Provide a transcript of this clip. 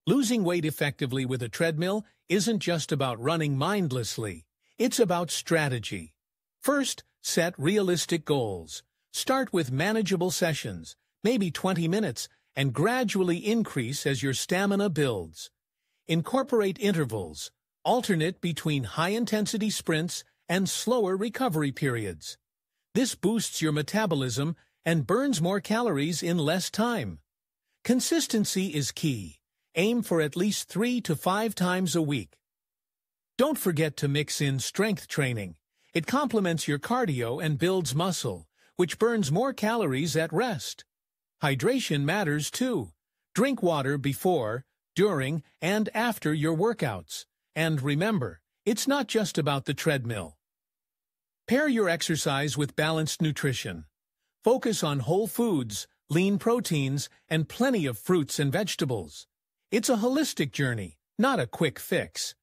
Losing weight effectively with a treadmill isn't just about running mindlessly. It's about strategy. First, set realistic goals. Start with manageable sessions, maybe 20 minutes, and gradually increase as your stamina builds. Incorporate intervals. Alternate between high-intensity sprints and slower recovery periods. This boosts your metabolism and burns more calories in less time. Consistency is key. Aim for at least 3 to 5 times a week. Don't forget to mix in strength training. It complements your cardio and builds muscle, which burns more calories at rest. Hydration matters too. Drink water before, during, and after your workouts. And remember, it's not just about the treadmill. Pair your exercise with balanced nutrition. Focus on whole foods, lean proteins, and plenty of fruits and vegetables. It's a holistic journey, not a quick fix.